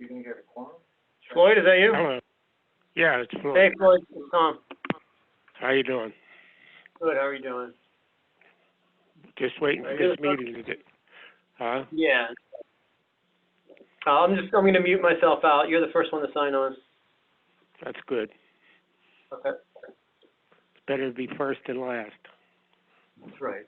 you gonna get a quorum? Floyd, is that you? Hello. Yeah, it's Floyd. Hey, Floyd, it's Tom. How you doing? Good, how are you doing? Just waiting for this meeting to get, huh? Yeah. I'm gonna mute myself out. You're the first one to sign on. That's good. Okay. It's better to be first than last. That's right.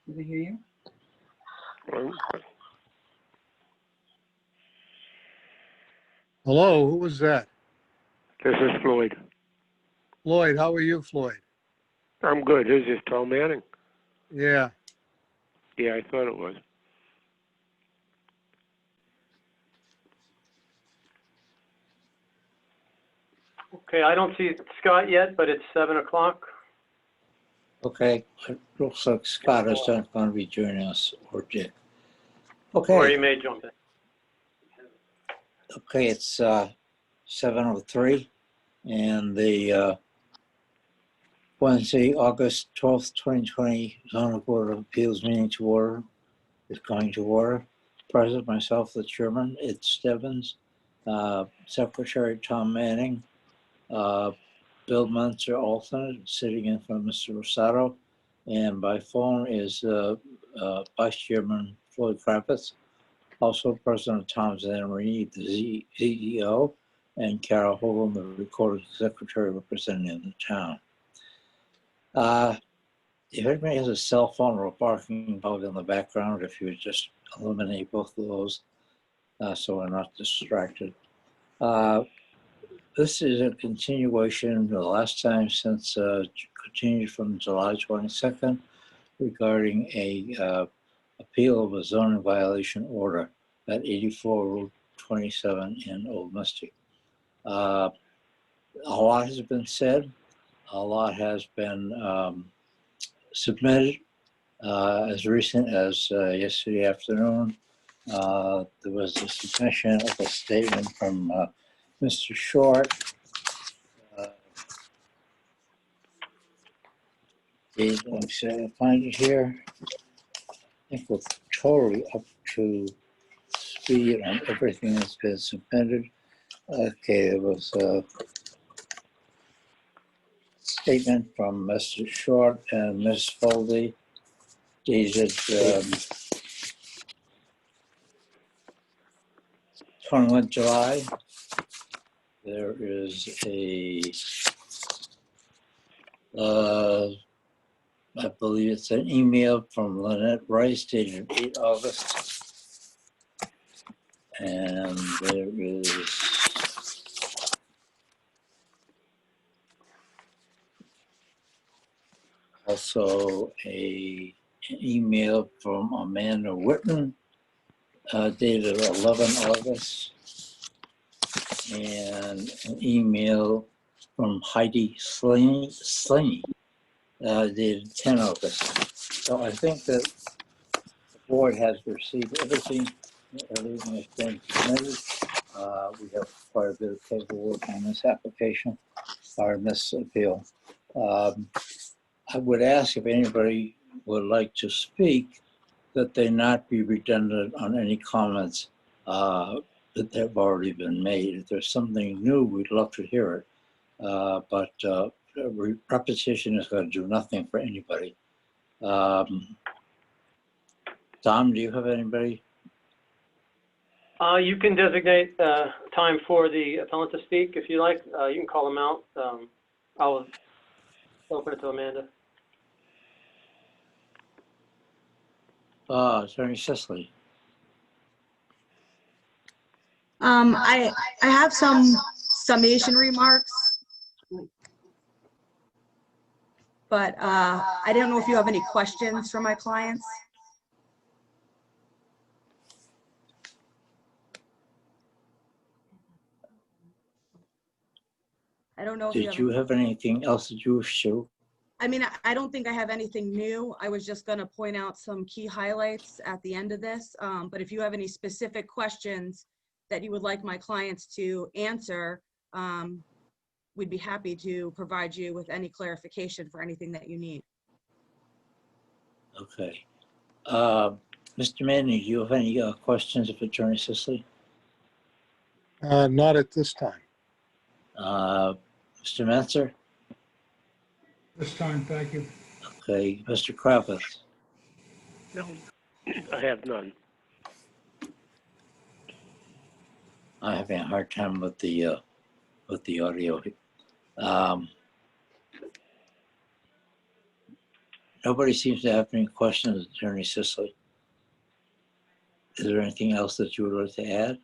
Did they hear you? Hello, who was that? This is Floyd. Floyd, how are you, Floyd? I'm good. Is this Tom Manning? Yeah. Yeah, I thought it was. Okay, I don't see Scott yet, but it's 7 o'clock. Okay, it looks like Scott is not going to be joining us, or Dick. Or Okay, you may jump in. okay, it's 7:03, and the Wednesday, August 12th, 2020 zoning board of appeals meeting to order is going to order. President, myself, the chairman, Ed Stebbins, Secretary Tom Manning, Bill Munster, alternate, sitting in for Mr. Rosato, and by phone is Vice Chairman Floyd Kr. Also President Tom ZANARIN, the CEO, and Carol Hovland, the recording secretary representing the town. If anybody has a cell phone or a barking dog in the background, if you would just eliminate both of those so we're not distracted. This is a continuation the last time since continued from July 22nd regarding a appeal of a zoning violation order at 84 Route 27 in Old Mystic. A lot has been said. A lot has been submitted as recent as yesterday afternoon. There was a submission of a statement from Mr. Short. Let me see if I can find it here. I think we're totally up to speed on everything that's been submitted. Okay, there was a statement from Mr. Short and Ms. Foldy dated 21 July. There is a I believe it's an email from Lynette Rice dated 8 August. And there is also a an email from Amanda Whitten, dated 11 August, and an email from Heidi Slaney, dated 10 August. So I think that the board has received everything has been submitted. We have quite a bit of paperwork on this application, or this appeal. I would ask if anybody would like to speak, that they not be redundant on any comments that have already been made. If there's something new, we'd love to hear it. But repetition is going to do nothing for anybody. Tom, do you have anybody? You can designate time for the appellant to speak if you like. You can call them out. I'll open it to Amanda. Attorney Sisley. I have some summation remarks, but I don't know if you have any questions for my clients. I don't know if Did you have anything else that you wish to? I mean, I don't think I have anything new. I was just going to point out some key highlights at the end of this. But if you have any specific questions that you would like my clients to answer, we'd be happy to provide you with any clarification for anything that you need. Okay. Mr. Manning, do you have any questions of Attorney Sisley? Not at this time. Mr. Metzer? This time, thank you. Okay. Mr. Kravitz? No, I have none. I'm having a hard time with the audio. Nobody seems to have any questions, Attorney Sisley. Is there anything else that you would like to add?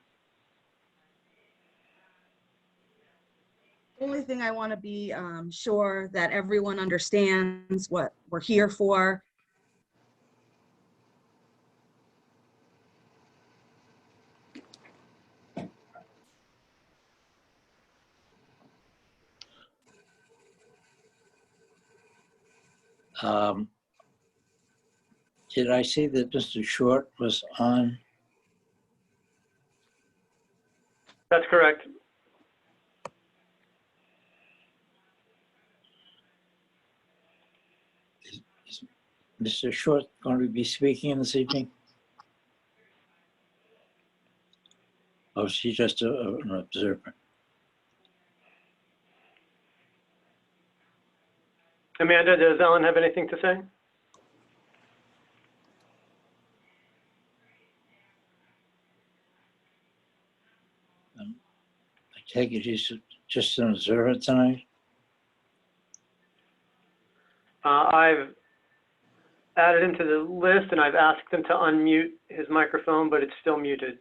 The only thing I want to be sure that everyone understands what we're here for. Did I see that Mr. Short was on? That's correct. Is Mr. Short going to be speaking this evening? Or is he just an observer? Amanda, does Ellen have anything to say? I take it he's just an observer tonight? I've added him to the list and I've asked him to unmute his microphone, but it's still muted.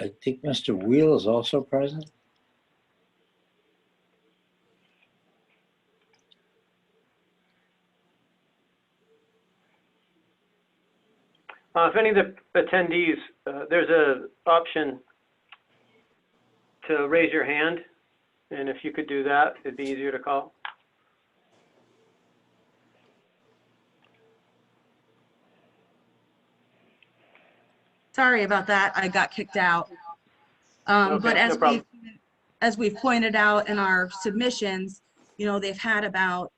I think Mr. Wheel is also present. If any of the attendees, there's an option to raise your hand, and if you could do that, it'd be easier to call. Sorry about that. I got kicked out. Okay, But no problem. as we've pointed out in our submissions, you know, they've had about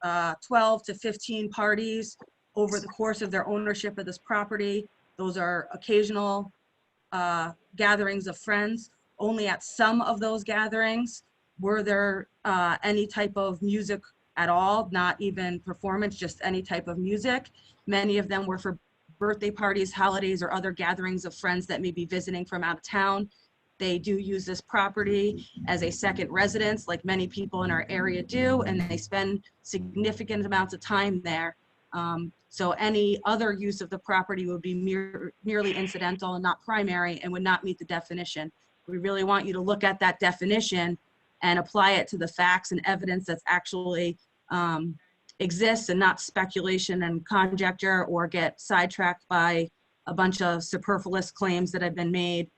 12 to 15 parties over the course of their ownership of this property. Those are occasional gatherings of friends. Only at some of those gatherings were there any type of music at all, not even performance, just any type of music. Many of them were for birthday parties, holidays, or other gatherings of friends that may be visiting from out of town. They do use this property as a second residence, like many people in our area do, and they spend significant amounts of time there. So any other use of the property would be merely incidental and not primary and would not meet the definition. We really want you to look at that definition and apply it to the facts and evidence that's actually exists, and not speculation and conjecture, or get sidetracked by a bunch of superfluous claims that have been made,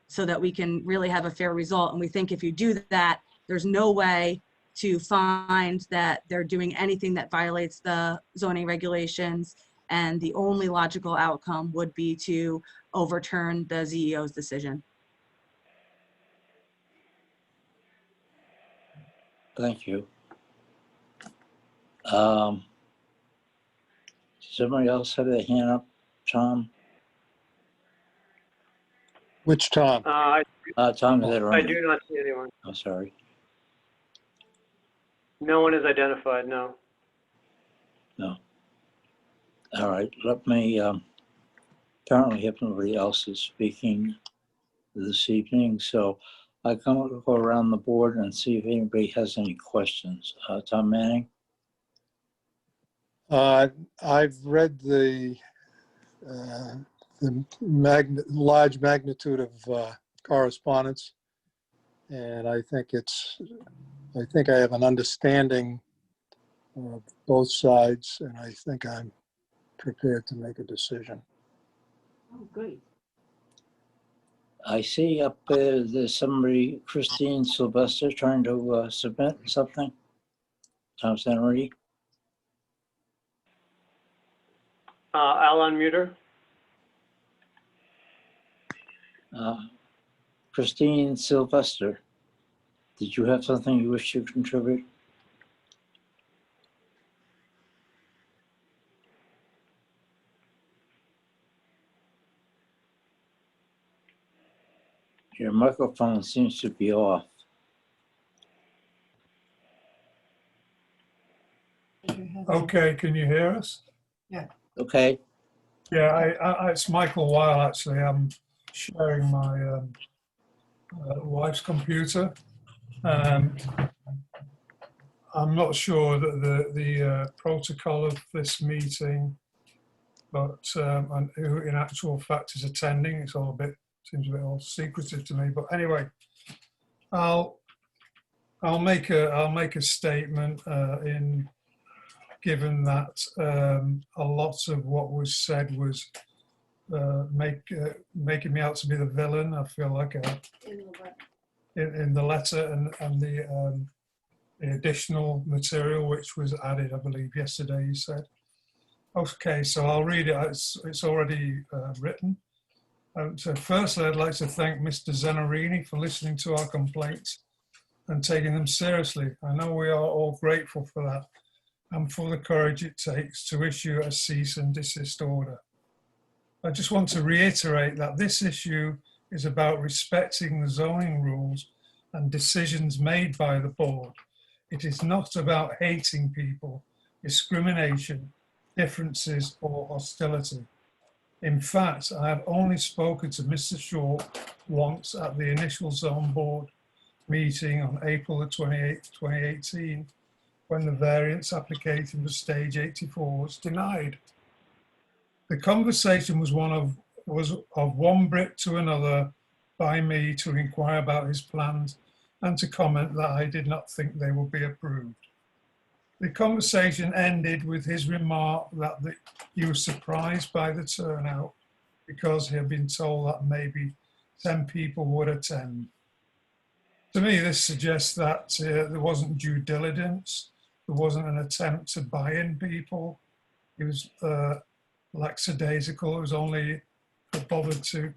so that we can really have a fair result. And we think if you do that, there's no way to find that they're doing anything that violates the zoning regulations, and the only logical outcome would be to overturn the ZEO's decision. Thank you. Somebody else have their hand up? Tom? Which Tom? Tom, is that I right? do not see anyone. I'm sorry. No one is identified, no. No. All right, let me, apparently if nobody else is speaking this evening, so I go around the board and see if anybody has any questions. Tom Manning? I've read the large magnitude of correspondence, and I think I have an understanding of both sides, and I think I'm prepared to make a decision. Oh, great. I see up there, there's somebody, Christine Sylvester, trying to submit something. Tom ZANARIN? I'll unmute her. Christine Sylvester, did you have something you wish to contribute? Your microphone seems to be off. Okay, can you hear us? Okay, Yeah, it's Michael Weil, actually. I'm sharing my wife's computer. I'm not sure that the protocol of this meeting, but and who in actual fact is attending. It's all seems a bit all secretive to me. But anyway, I'll make a statement given that a lot of what was said was making me out to be the villain. I feel like in the letter and the additional material which was added, I believe yesterday you said. Okay, so I'll read it. It's already written. So firstly, I'd like to thank Mr. ZANARIN for listening to our complaints and taking them seriously. I know we are all grateful for that and for the courage it takes to issue a cease and desist order. I just want to reiterate that this issue is about respecting the zoning rules and decisions made by the board. It is not about hating people, discrimination, differences, or hostility. In fact, I have only spoken to Mr. Short once at the initial zone board meeting on April the 28th, 2018, when the variance application for stage 84 was denied. The conversation was of one brick to another by me to inquire about his plans and to comment that I did not think they would be approved. The conversation ended with his remark that he was surprised by the turnout because he had been told that maybe 10 people would attend. To me, this suggests that there wasn't due diligence, there wasn't an attempt to buy in people. It was lackadaisical. It was only bothered to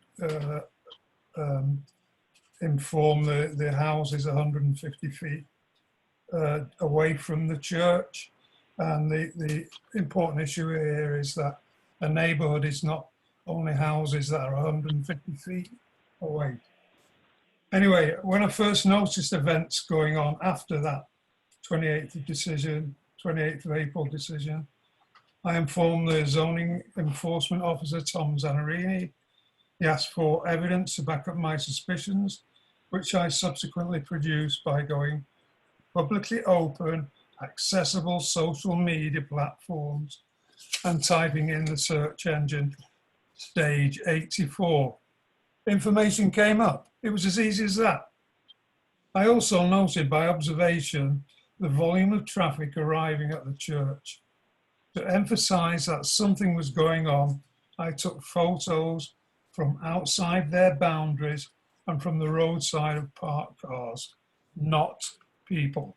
inform the houses 150 feet away from the church. And the important issue here is that a neighborhood is not only houses that are 150 feet away. Anyway, when I first noticed events going on after that 28th of April decision, I informed the zoning enforcement officer, Tom ZANARIN. He asked for evidence to back up my suspicions, which I subsequently produced by going publicly open, accessible social media platforms and typing in the search engine stage 84. Information came up. It was as easy as that. I also noted by observation the volume of traffic arriving at the church. To emphasize that something was going on, I took photos from outside their boundaries and from the roadside of parked cars, not people.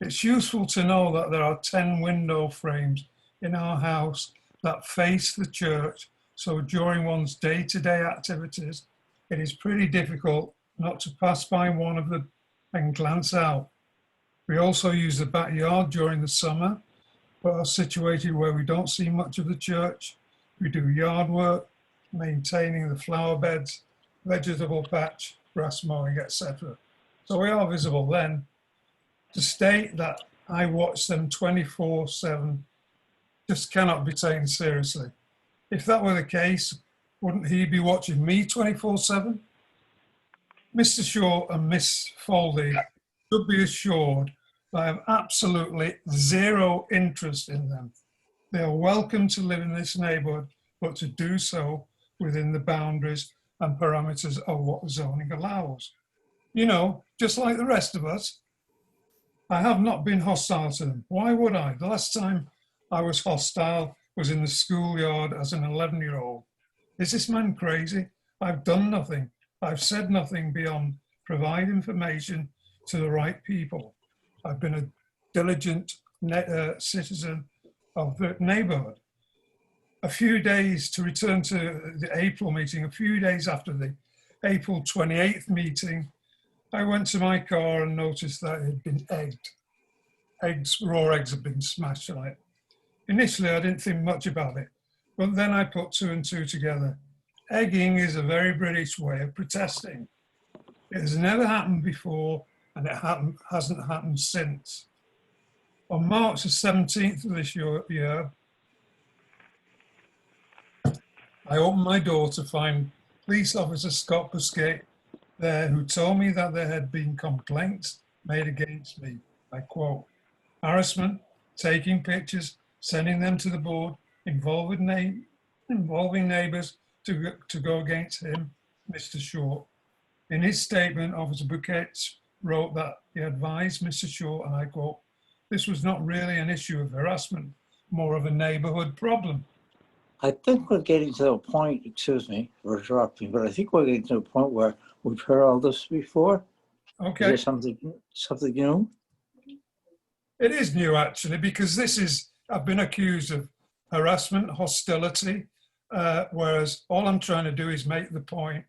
It's useful to know that there are 10 window frames in our house that face the church, so during one's day-to-day activities, it is pretty difficult not to pass by one of them and glance out. We also use the backyard during the summer, but are situated where we don't see much of the church. We do yard work, maintaining the flower beds, vegetable patch, grass mowing, etc. So we are visible then. To state that I watch them 24/7 just cannot be taken seriously. If that were the case, wouldn't he be watching me 24/7? Mr. Shaw and Miss Foldy should be assured that I have absolutely zero interest in them. They are welcome to live in this neighbourhood, but to do so within the boundaries and parameters of what zoning allows. You know, just like the rest of us. I have not been hostile to them. Why would I? The last time I was hostile was in the schoolyard as an 11-year-old. Is this man crazy? I've done nothing. I've said nothing beyond provide information to the right people. I've been a diligent citizen of the neighbourhood. A few days, to return to the April meeting, a few days after the April 28th meeting, I went to my car and noticed that it had been egged. Raw eggs had been smashed on it. Initially, I didn't think much about it, but then I put two and two together. Egging is a very British way of protesting. It has never happened before, and it hasn't happened since. On March the 17th of this year, I opened my door to find Police Officer Scott Busquet there, who told me that there had been complaints made against me. I quote, harassment, taking pictures, sending them to the board, involving neighbours to go against him, Mr. Shaw. In his statement, Officer Busquet wrote that he advised Mr. Shaw, and I quote, this was not really an issue of harassment, more of a neighbourhood problem. I think we're getting to a point, excuse me for interrupting, but I think we're getting to a point where we've heard all this before. Okay. Is there something new? It is new, actually, because I've been accused of harassment, hostility, whereas all I'm trying to do is make the point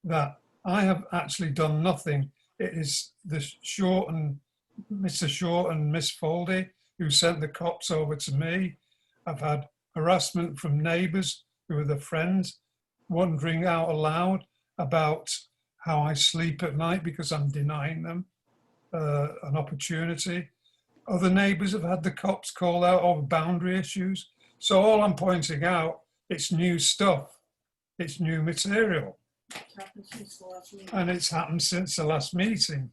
that I have actually done nothing. It is Mr. Shaw and Miss Foldy who sent the cops over to me. I've had harassment from neighbours who are the friends, wondering out aloud about how I sleep at night because I'm denying them an opportunity. Other neighbours have had the cops call out over boundary issues. So all I'm pointing out, it's new stuff. It's new material. And it's happened since the last meeting.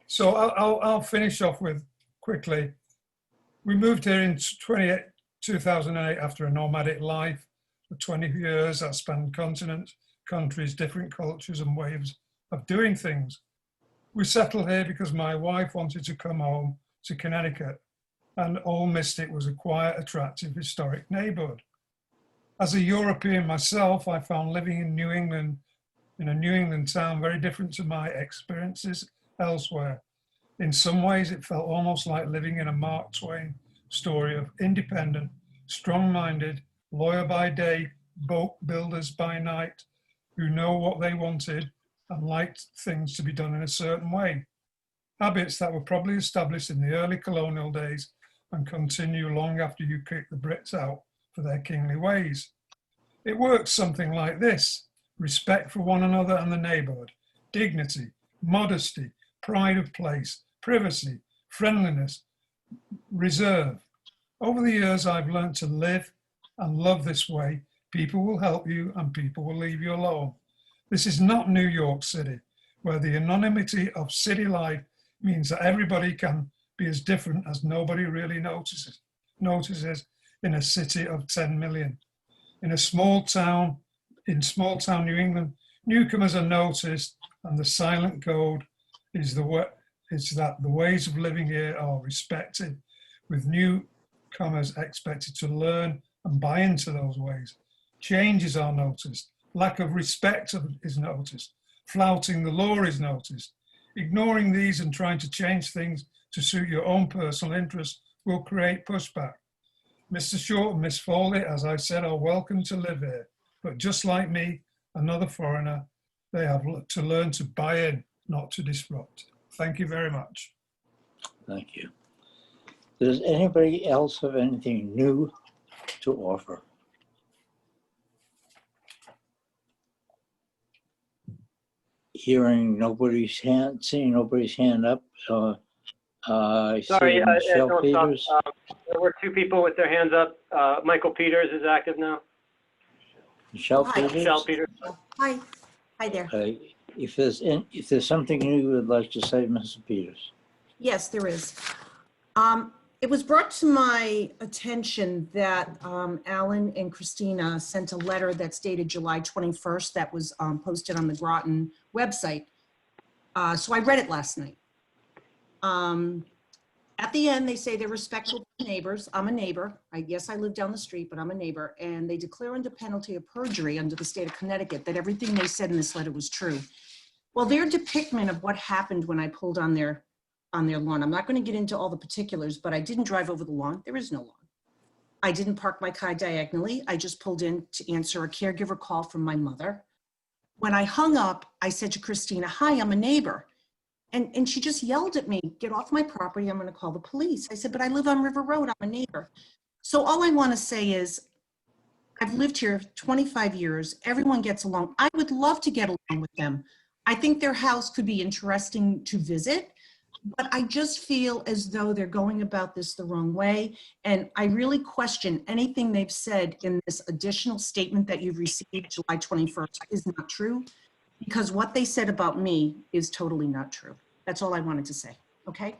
So I'll finish off with quickly. We moved here in 2008 after a nomadic life for 20 years that spanned continents, countries, different cultures and ways of doing things. We settled here because my wife wanted to come home to Connecticut, and Old Mystic was a quiet, attractive, historic neighborhood. As a European myself, I found living in New England, in a New England town, very different to my experiences elsewhere. In some ways, it felt almost like living in a Mark Twain story of independent, strong-minded, lawyer by day, boat builders by night, who know what they wanted and liked things to be done in a certain way. Habits that were probably established in the early colonial days and continue long after you kick the Brits out for their kingly ways. It works something like this: respect for one another and the neighborhood, dignity, modesty, pride of place, privacy, friendliness, reserve. Over the years, I've learned to live and love this way. People will help you and people will leave you alone. This is not New York City, where the anonymity of city life means that everybody can be as different as nobody really notices. in a city of 10 million. In small town New England, newcomers are noticed, and the silent code is that the ways of living here are respected, with newcomers expected to learn and buy into those ways. Changes are noticed. Lack of respect is noticed. Flouting the law is noticed. Ignoring these and trying to change things to suit your own personal interests will create pushback. Mr. Short and Miss Foley, as I said, are welcome to live here, but just like me, another foreigner, they have to learn to buy in, not to disrupt. Thank you very much. Thank you. Does anybody else have anything new to offer? Hearing nobody's hand, seeing nobody's hand up. I Sorry, see Michele don't Peters. stop. There were 2 people with their hands up. Michael Peters is active now. Michele Hi. Peters. Michele Peters. Hi. Hi there. If there's something you would like to say, Mrs. Peters. Yes, there is. It was brought to my attention that Alan and Christina sent a letter that's dated July 21st that was posted on the Groton website. So I read it last night. At the end, they say they're respectful to neighbors. I'm a neighbor. Yes, I live down the street, but I'm a neighbor. And they declare under penalty of perjury under the state of Connecticut that everything they said in this letter was true. Well, their depiction of what happened when I pulled on their lawn, I'm not going to get into all the particulars, but I didn't drive over the lawn. There is no lawn. I didn't park my car diagonally. I just pulled in to answer a caregiver call from my mother. When I hung up, I said to Christina, "Hi, I'm a neighbor." And she just yelled at me, "Get off my property, I'm gonna call the police." I said, "But I live on River Road, I'm a neighbor." So all I wanna say is, I've lived here 25 years, everyone gets along. I would love to get along with them. I think their house could be interesting to visit, but I just feel as though they're going about this the wrong way. And I really question anything they've said in this additional statement that you've received July 21st is not true. Because what they said about me is totally not true. That's all I wanted to say, okay?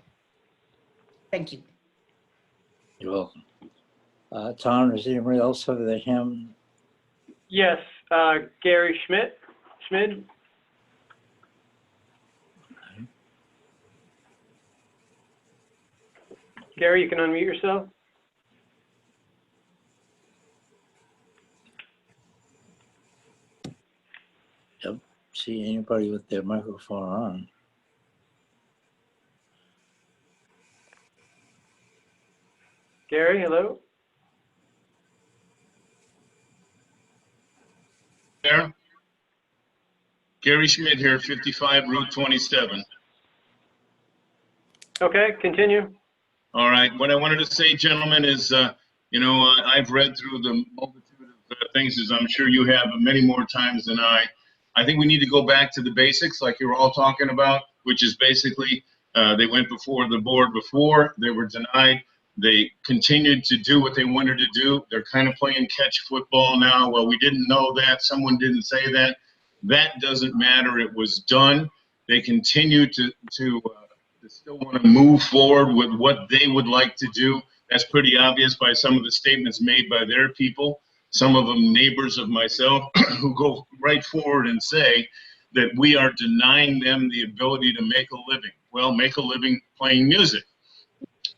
Thank you. You're welcome. Tom, does anybody else have their hand? Yes, Gary Schmid. Gary, you can unmute yourself. See anybody with their microphone on? Gary, hello. There. Gary Schmidt here, 55 Route 27. Okay, continue. All right. What I wanted to say, gentlemen, is, I've read through the multitude of things, as I'm sure you have many more times than I. I think we need to go back to the basics, like you were all talking about, which is basically they went before the board before, they were denied. They continued to do what they wanted to do. They're kind of playing catch football now. Well, we didn't know that. Someone didn't say that. That doesn't matter. It was done. They continue to still want to move forward with what they would like to do. That's pretty obvious by some of the statements made by their people. Some of them neighbors of myself who go right forward and say that we are denying them the ability to make a living. Well, make a living playing music.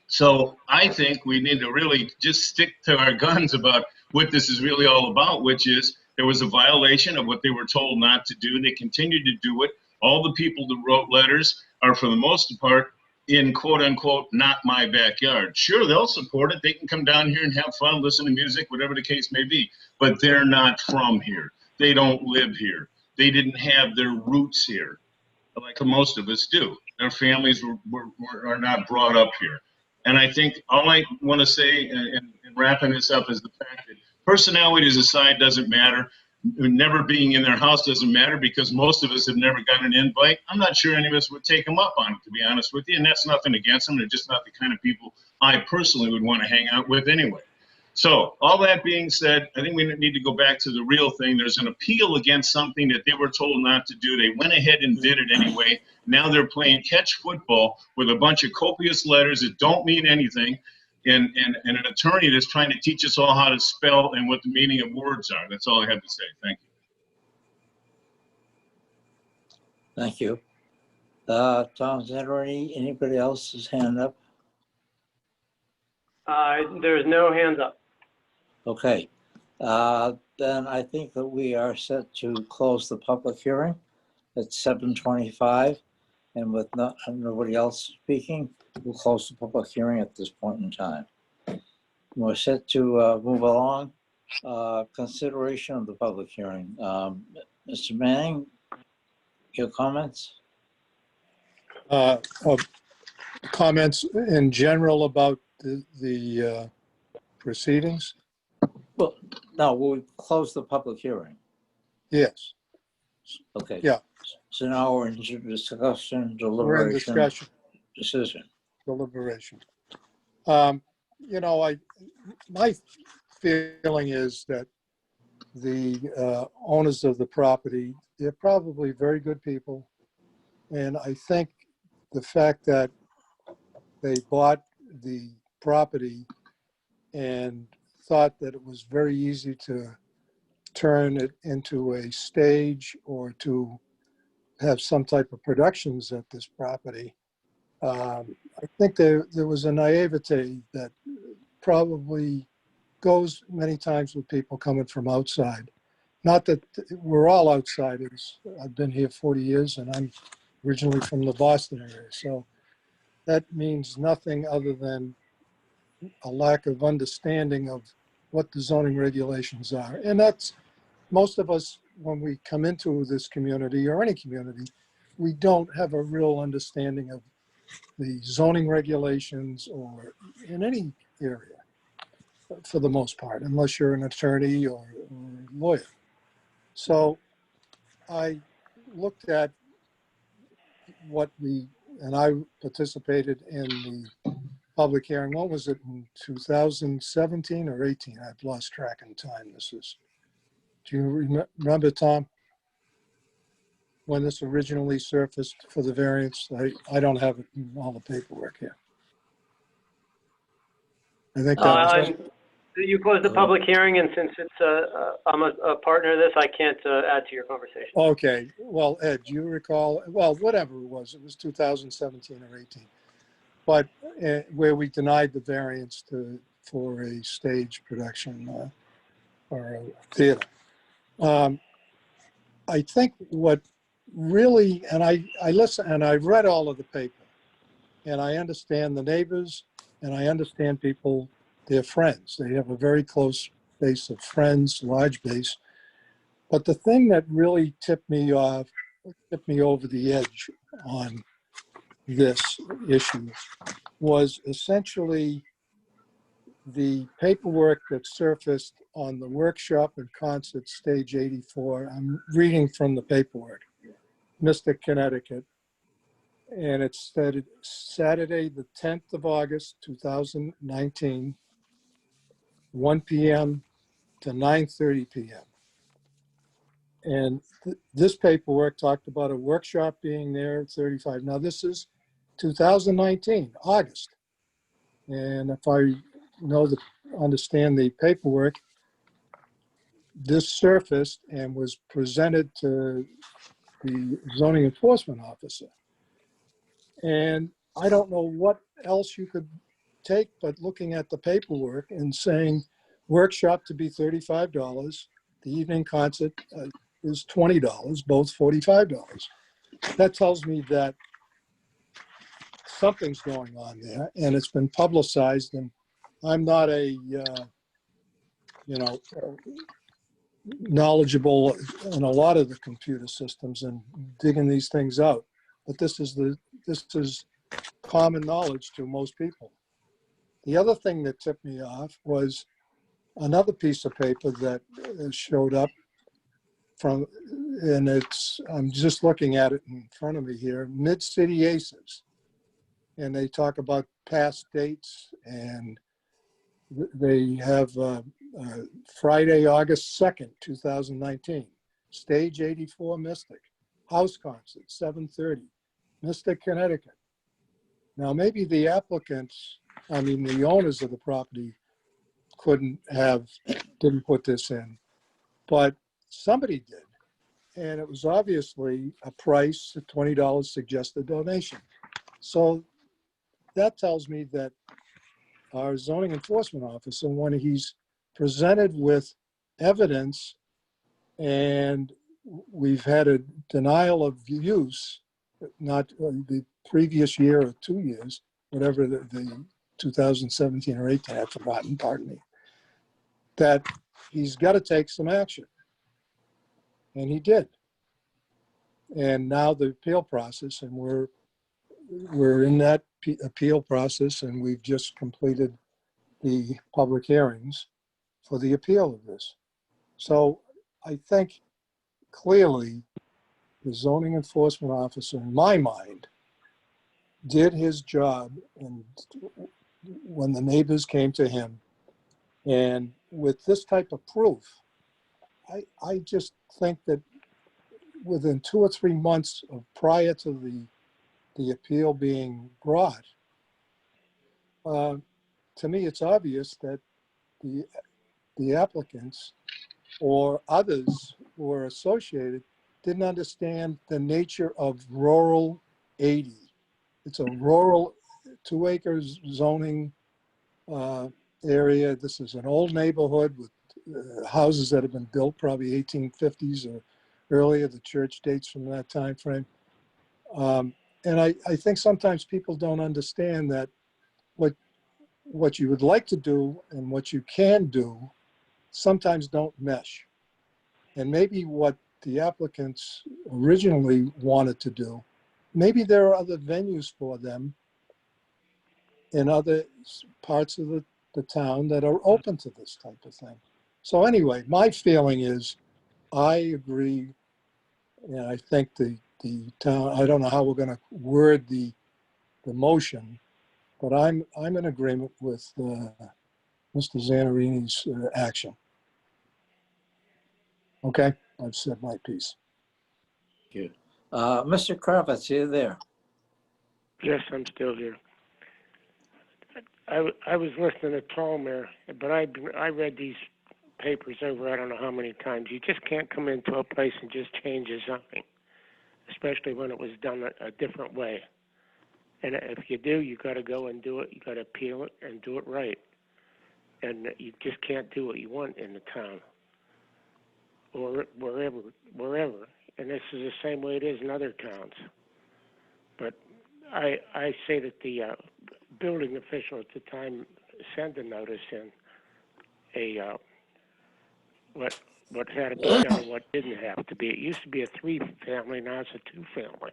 So I think we need to really just stick to our guns about what this is really all about, which is there was a violation of what they were told not to do. They continued to do it. All the people that wrote letters are, for the most part, in quote unquote, not my backyard. Sure, they'll support it. They can come down here and have fun, listen to music, whatever the case may be, but they're not from here. They don't live here. They didn't have their roots here, like most of us do. Their families are not brought up here. And I think all I want to say, and wrapping this up, is the fact that personalities aside doesn't matter. Never being in their house doesn't matter because most of us have never gotten an invite. I'm not sure any of us would take them up on it, to be honest with you. And that's nothing against them. They're just not the kind of people I personally would want to hang out with anyway. So all that being said, I think we need to go back to the real thing. There's an appeal against something that they were told not to do. They went ahead and did it anyway. Now they're playing catch football with a bunch of copious letters that don't mean anything. an attorney that's trying to teach us all how to spell and what the meaning of words are. That's all I have to say. Thank you. Thank you. Tom, is there anybody else's hand up? There's no hands up. Okay. Then I think that we are set to close the public hearing at 7:25. And with nobody else speaking, we'll close the public hearing at this point in time. We're set to move along. Consideration of the public hearing. Mr. Manning, your comments? Comments in general about the proceedings? Well, no, we'll close the public hearing. Yes. Okay. Yeah. So now we're into discussion, We're in deliberation, discussion, decision. deliberation. You know, my feeling is that the owners of the property, they're probably very good people. And I think the fact that they bought the property and thought that it was very easy to turn it into a stage or to have some type of productions at this property. I think there was a naivete that probably goes many times with people coming from outside. Not that we're all outsiders. I've been here 40 years and I'm originally from the Boston area. So that means nothing other than a lack of understanding of what the zoning regulations are. And that's, most of us, when we come into this community or any community, we don't have a real understanding of the zoning regulations or in any area for the most part, unless you're an attorney or a lawyer. So I looked at and I participated in the public hearing. What was it, in 2017 or 18? I've lost track in time. Do you remember, Tom, when this originally surfaced for the variance? I don't have it in all the paperwork here. I think that was You closed the public hearing, and since I'm a partner of this, I can't add to your conversation. okay. Well, Ed, do you recall? Well, whatever it was 2017 or 18. But where we denied the variance for a stage production or a theater. I think what really, and I listen, and I've read all of the paper, and I understand the neighbors, and I understand people, they're friends. They have a very close base of friends, large base. But the thing that really tipped me over the edge on this issue was essentially the paperwork that surfaced on the workshop and concert stage 84. I'm reading from the paperwork, Mr. Connecticut, and it said Saturday, the 10th of August, 2019, 1 p.m. to 9:30 p.m. And this paperwork talked about a workshop being there at 35. Now this is 2019, August. And if I understand the paperwork, this surfaced and was presented to the zoning enforcement officer. And I don't know what else you could take but looking at the paperwork and saying workshop to be $35, the evening concert is $20, both $45. That tells me that something's going on there, and it's been publicized. And I'm not a knowledgeable in a lot of the computer systems and digging these things out, but this is common knowledge to most people. The other thing that tipped me off was another piece of paper that showed up from, and I'm just looking at it in front of me here, Mid-City Aces. And they talk about past dates, and they have Friday, August 2nd, 2019, Stage 84 Mystic, house concert, 7:30, Mystic, Connecticut. Now, maybe the applicants I mean, the owners of the property didn't put this in, but somebody did. And it was obviously a price, $20 suggested donation. So that tells me that our zoning enforcement officer, when he's presented with evidence and we've had a denial of use, not the previous year or 2 years, whatever the 2017 or 18, I've forgotten, pardon me, that he's got to take some action. And he did. And now the appeal process, and we're in that appeal process, and we've just completed the public hearings for the appeal of this. So I think clearly the zoning enforcement officer, in my mind, did his job, and when the neighbors came to him, and with this type of proof, I just think that within 2 or 3 months prior to the appeal being brought, to me, it's obvious that the applicants or others who were associated didn't understand the nature of rural 80. It's a rural 2 acres zoning area. This is an old neighborhood with houses that have been built probably 1850s or earlier. The church dates from that time frame. And I think sometimes people don't understand that what you would like to do and what you can do sometimes don't mesh. And maybe what the applicants originally wanted to do, maybe there are other venues for them in other parts of the town that are open to this type of thing. So anyway, my feeling is I agree, and I think the town, I don't know how we're going to word the motion, but I'm in agreement with Mr. Zanarini's action. Okay, I've said my piece. Good. Mr. Kravitz, you there? Yes, I'm still here. I was listening to Tom there, but I read these papers over I don't know how many times. You just can't come into a place and just change a zoning, especially when it was done a different way. And if you do, you got to go and do it. You got to appeal it and do it right. And you just can't do what you want in the town or wherever. And this is the same way it is in other towns. But I say that the building official at the time sent a notice in what had to be done and what didn't have to be. It used to be a 3-family, now it's a 2-family.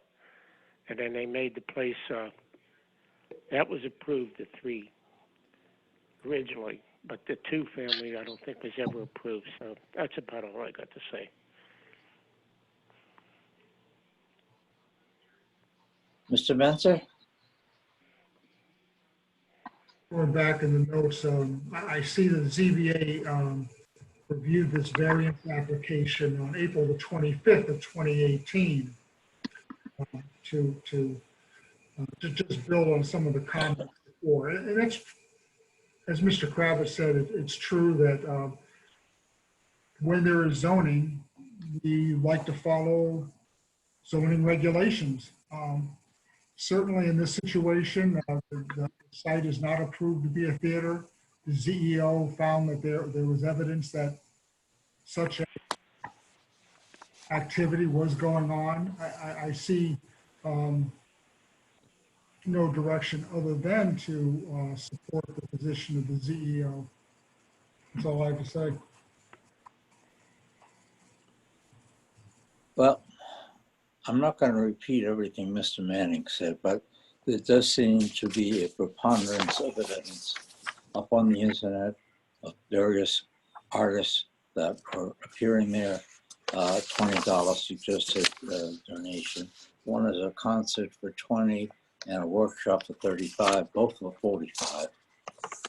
And then they made the place, that was approved at 3 originally, but the 2-family I don't think was ever approved. So that's about all I got to say. Mr. Menzer? Going back in the notes, I see the ZBA reviewed this variance application on April the 25th of 2018 to just build on some of the comments before. And that's, as Mr. Kravitz said, it's true that when there is zoning, we like to follow zoning regulations. Certainly in this situation, the site is not approved to be a theater. The ZEO found that there was evidence that such activity was going on. I see no direction other than to support the position of the ZEO. That's all I have to say. Well, I'm not going to repeat everything Mr. Manning said, but there does seem to be a preponderance of evidence up on the internet of various artists that are appearing there. $20 suggested donation. One is a concert for 20 and a workshop for 35, both for 45,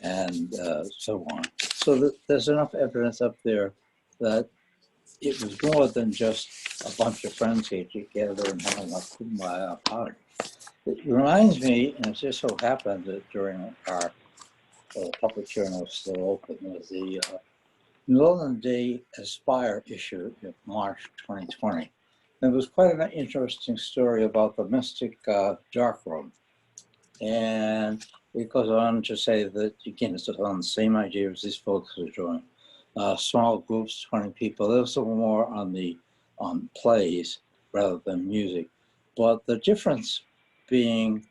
and so on. So there's enough evidence up there that it was more than just a bunch of friends getting together and having a kumbaya party. It reminds me, and it just so happened that during our the public hearing was still open, was the Northern Day Aspire issue in March 2020. There was quite an interesting story about the Mystic Dark Room. And it goes on to say that, again, it's on the same idea as these folks are doing. Small groups, 20 people. There's some more on plays rather than music. But the difference being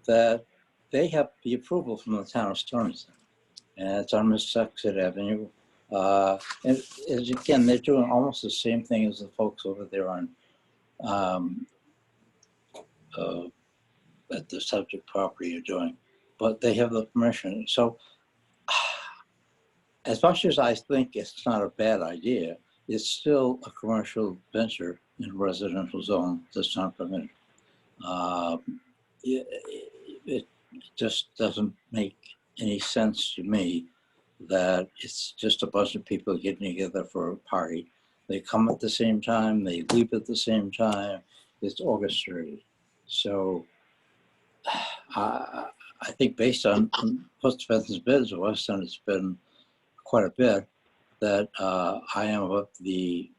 that they have the approval from the town of Stonington. And it's on Missaxett Avenue. And again, they're doing almost the same thing as the folks over there on at the subject property are doing, but they have the permission. So as much as I think it's not a bad idea, it's still a commercial venture in a residential zone that's not permitted. It just doesn't make any sense to me that it's just a bunch of people getting together for a party. They come at the same time, they leave at the same time, it's orchestrated. So I think based on what Spencer's bids was, and it's been quite a bit, that I am of the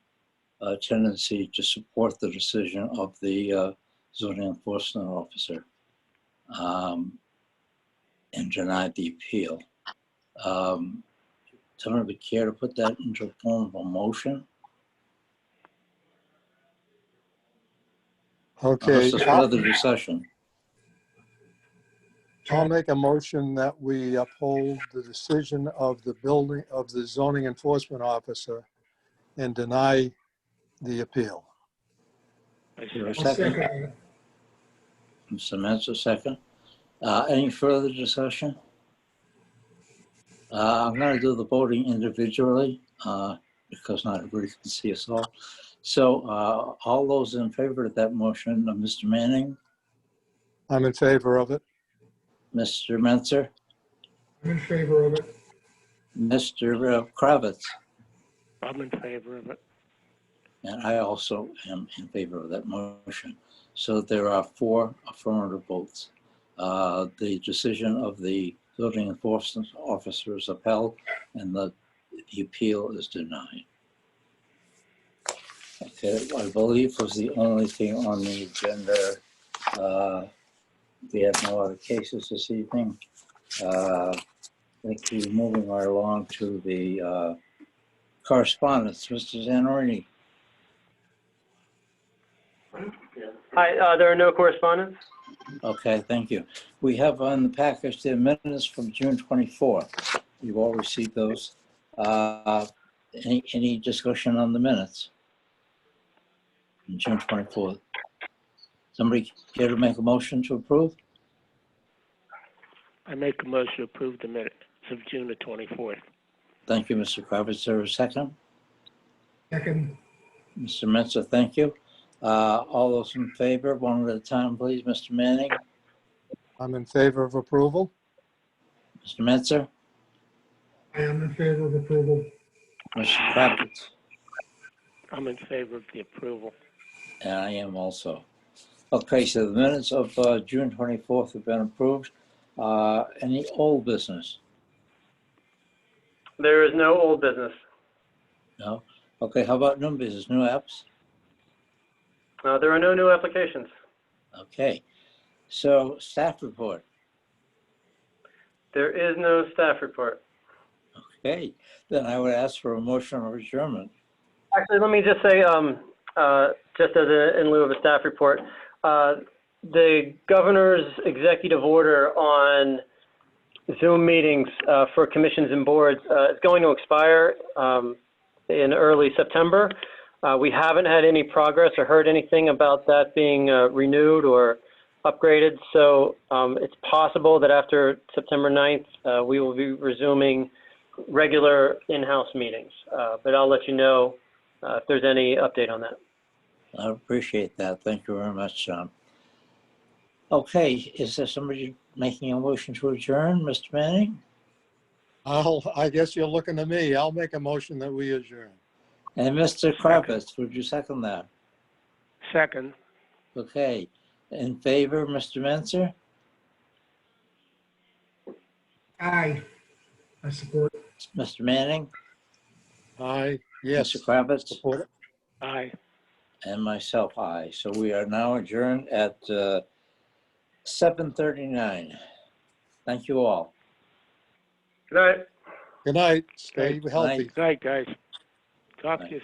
tendency to support the decision of the zoning enforcement officer and deny the appeal. Someone would care to put that into a form of a motion? Okay, This is further discussion. I'll make a motion that we uphold the decision of the zoning enforcement officer and deny the appeal. Is there a I'll second? second it. Mr. Mensah, second. Any further discussion? I'm going to do the voting individually because not everybody can see us all. So all those in favor of that motion, Mr. Manning, I'm in favor of it. Mr. Mensah, I'm in favor of it. Mr. Kravitz, I'm in favor of it. and I also am in favor of that motion. So there are 4 affirmative votes. The decision of the zoning enforcement officer is upheld and the appeal is denied. Okay, I believe was the only thing on the agenda. We have no other cases this evening. Let's be moving right along to the correspondence. Mr. ZANARIN. Hi, there are no correspondence. Okay, thank you. We have on the package the minutes from June 24th. You've all received those. Any discussion on the minutes? On June 24th. Somebody care to make a motion to approve? I make a motion to approve the minutes of June the 24th. Thank you, Mr. Kravitz. Is there a second? Second, Mr. Mensah, thank you. All those in favor, one at a time, please. Mr. Manning, I'm in favor of approval. Mr. Mensah, I am in favor of approval. Mr. Kravitz, I'm in favor of the approval. and I am also. Okay, so the minutes of June 24th have been approved. Any old business? There is no old business. No? Okay, how about new business, new apps? There are no new applications. Okay, so staff report. There is no staff report. Okay, then I would ask for a motion of adjournment. Actually, let me just say, just as in lieu of a staff report, the governor's executive order on Zoom meetings for commissions and boards is going to expire in early September. We haven't had any progress or heard anything about that being renewed or upgraded. So it's possible that after September 9th, we will be resuming regular in-house meetings. But I'll let you know if there's any update on that. I appreciate that. Thank you very much, John. Okay, is there somebody making a motion to adjourn, Mr. Manning? I guess you're looking to me. I'll make a motion that we adjourn. And Mr. Kravitz, would you second that? Second. Okay, in favor, Mr. Mensah, Aye. I support. Mr. Manning, Aye, yes. Mr. Kravitz, Support it. Aye. and myself, aye. So we are now adjourned at 7:39. Thank you all. Good night. Good night. Stay Good healthy. night. Good night, guys. Talk to you